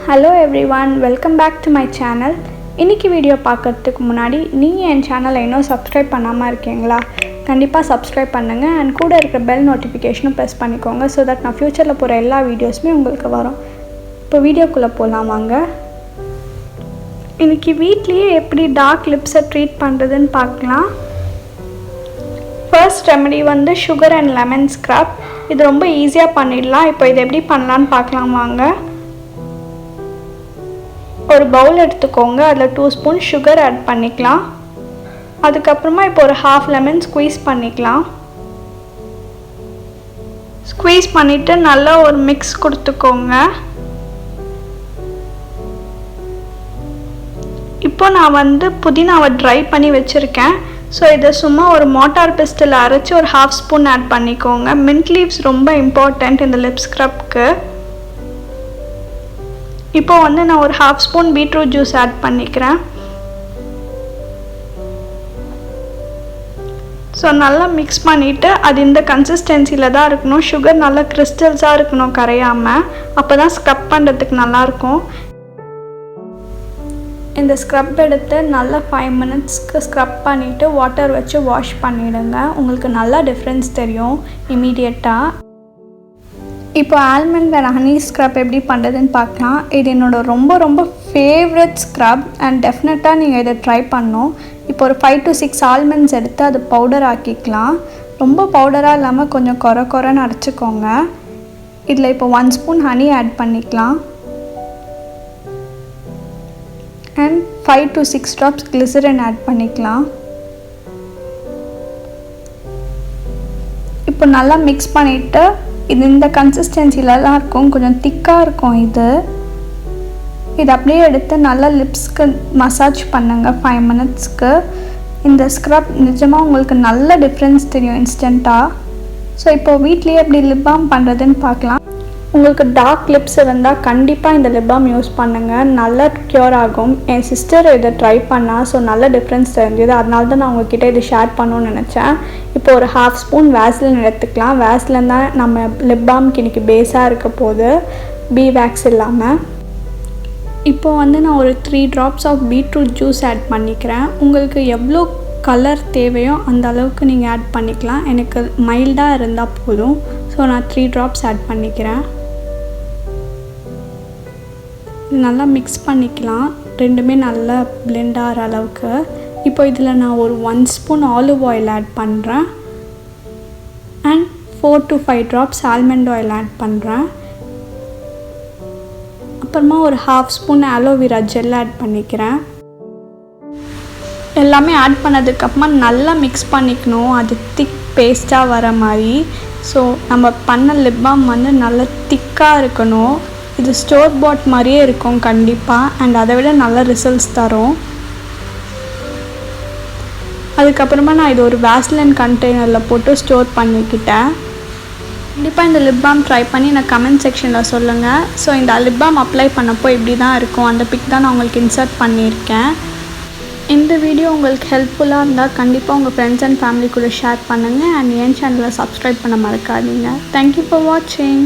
Hello everyone, welcome back to my channel. இன்னைக்கு video பார்க்கிறதுக்கு முன்னாடி நீங்க என் சேனலை இன்னும் சப்ஸ்கிரைப் பண்ணாம இருக்கீங்களா? கண்டிப்பா சப்ஸ்கிரைப் பண்ணுங்க and கூட இருக்கிற bell notification பிரஸ் பண்ணிக்கோங்க so that நான் ஃபியூச்சர்ல போற எல்லா வீடியோஸ்மே உங்களுக்கு வரும். இப்போ வீடியோக்குள்ள போலாம் வாங்க. இன்னைக்கு வீட்லயே எப்படி டார்க் லிப்ஸை ட்ரீட் பண்றதுன்னு பார்க்கலாம். First remedy வந்து sugar and lemon scrub. இது ரொம்ப ஈஸியா பண்ணிடலாம். இப்போ இது எப்படி பண்ணலாம்னு பார்க்கலாம் வாங்க. ஒரு பவுல் எடுத்துக்கோங்க. அதுல 2 ஸ்பூன் sugar ஆட் பண்ணிக்கலாம். அதுக்கு அப்புறமா இப்போ ஒரு half lemon squeeze பண்ணிக்கலாம். ஸ்குவீஸ் பண்ணிட்டு நல்லா ஒரு mix கொடுத்துக்கோங்க. இப்போ நான் வந்து புதினாவை dry பண்ணி வச்சிருக்கேன். சோ இத சும்மா ஒரு மோட்டார் பிஸ்டல்ல அரைச்சு ஒரு half ஸ்பூன் ஆட் பண்ணிக்கோங்க. mint leaves ரொம்ப இம்பார்ட்டன்ட் இந்த லிப் ஸ்க்ரப்க்கு. இப்போ வந்து நான் ஒரு half spoon beetroot juice add பண்ணிக்கிறேன். சோ நல்லா mix பண்ணிட்டு அது இந்த கன்சிஸ்டன்சில தான் இருக்கணும். sugar நல்லா கிறிஸ்டல்ஸா இருக்கணும் கரையாம. அப்பதான் ஸ்க்ரப் பண்றதுக்கு நல்லா இருக்கும். இந்த ஸ்க்ரப் எடுத்து நல்லா 5 மினிட்ஸ்க்கு ஸ்க்ரப் பண்ணிட்டு வாட்டர் வச்சு வாஷ் பண்ணிடுங்க. உங்களுக்கு நல்லா டிஃபரன்ஸ் தெரியும் இமிடியேட்டா. இப்போ ஆல்மண்ட் அண்ட் ஹனி ஸ்க்ரப் எப்படி பண்ணுறதுன்னு பார்க்கலாம். இது என்னோட ரொம்ப ஃபேவரட் ஸ்க்ரப் அண்ட் டெஃபினட்டாக நீங்கள் இதை ட்ரை பண்ணணும். இப்போ ஒரு 5 to 6 ஆல்மண்ட்ஸ் எடுத்து அது பவுடர் ஆக்கிக்கலாம். ரொம்ப பவுடராக இல்லாமல் கொஞ்சம் கொரன்னு அரைச்சிக்கோங்க. இதில் இப்போ 1 ஸ்பூன் ஹனி ஆட் பண்ணிக்கலாம் and 5 to 6 drops glycerin add பண்ணிக்கலாம். இப்போ நல்லா மிக்ஸ் பண்ணிவிட்டு இது இந்த கன்சிஸ்டன்சிலலாம் இருக்கும், கொஞ்சம் திக்காக இருக்கும். இது அப்படியே எடுத்து நல்லா லிப்ஸ்க்கு மசாஜ் பண்ணுங்க 5 மினிட்ஸ்க்கு. இந்த ஸ்க்ரப் நிஜமாக உங்களுக்கு நல்ல டிஃப்ரென்ஸ் தெரியும் இன்ஸ்டண்ட்டாக. ஸோ இப்போ வீட்லேயே எப்படி லிப் பாம் பண்ணுறதுன்னு பார்க்கலாம். உங்களுக்கு டார்க் லிப்ஸ் இருந்தால் கண்டிப்பாக இந்த லிப் பாம் யூஸ் பண்ணுங்கள், நல்லா க்யூர் ஆகும். என் சிஸ்டர் இதை ட்ரை பண்ணால் ஸோ நல்ல டிஃப்ரென்ஸ் தெரிஞ்சது. அதனால தான் நான் உங்ககிட்ட இதை ஷேர் பண்ணணும்னு நினச்சேன். இப்போ ஒரு half ஸ்பூன் வேஸ்லின் எடுத்துக்கலாம். வேஸ்லின் தான் நம்ம லிப் பாம்க்கு இன்றைக்கி பேஸாக இருக்க போது, பீ வேக்ஸ் இல்லாமல். இப்போ வந்து நான் ஒரு 3 drops of beetroot juice add பண்ணிக்கிறேன். உங்களுக்கு எவ்வளோ கலர் தேவையோ அந்த அளவுக்கு நீங்கள் ஆட் பண்ணிக்கலாம். எனக்கு மைல்டாக இருந்தால் போதும். ஸோ நான் 3 ட்ராப்ஸ் ஆட் பண்ணிக்கிறேன். நல்லா மிக்ஸ் பண்ணிக்கலாம், ரெண்டுமே நல்லா பிளெண்ட் ஆகிற அளவுக்கு. இப்போ இதில் நான் ஒரு 1 ஸ்பூன் ஆலிவ் ஆயில் ஆட் பண்ணுறேன் and 4 to 5 drops almond oil add பண்ணுறேன். அப்புறமா ஒரு half spoon Aloe Vera gel add பண்ணிக்கிறேன். எல்லாமே ஆட் பண்ணதுக்கப்புறமா நல்லா மிக்ஸ் பண்ணிக்கணும், அது திக் பேஸ்ட்டாக வர மாதிரி. ஸோ நம்ம பண்ண லிப் பாம் வந்து நல்லா திக்காக இருக்கணும். இது ஸ்டோர் பாட் மாதிரியே இருக்கும் கண்டிப்பாக, அண்ட் அதை விட நல்ல ரிசல்ட்ஸ் தரும். அதுக்கப்புறமா நான் இது ஒரு வேஸ்லின் கண்டெய்னரில் போட்டு ஸ்டோர் பண்ணிக்கிட்டேன். கண்டிப்பாக இந்த லிப் பாம் ட்ரை பண்ணி எனக்கு கமெண்ட் செக்ஷனில் சொல்லுங்கள். ஸோ இந்த லிப் பாம் அப்ளை பண்ணப்போ இப்படி தான் இருக்கும். அந்த பிக் தான் நான் உங்களுக்கு இன்சர்ட் பண்ணியிருக்கேன். இந்த வீடியோ உங்களுக்கு ஹெல்ப்ஃபுல்லாக இருந்தால் கண்டிப்பாக உங்கள் ஃப்ரெண்ட்ஸ் அண்ட் ஃபேமிலி கூட ஷேர் பண்ணுங்கள் அண்ட் என் சேனலை சப்ஸ்கிரைப் பண்ண மறக்காதீங்க. தேங்க்யூ ஃபார் வாட்சிங்.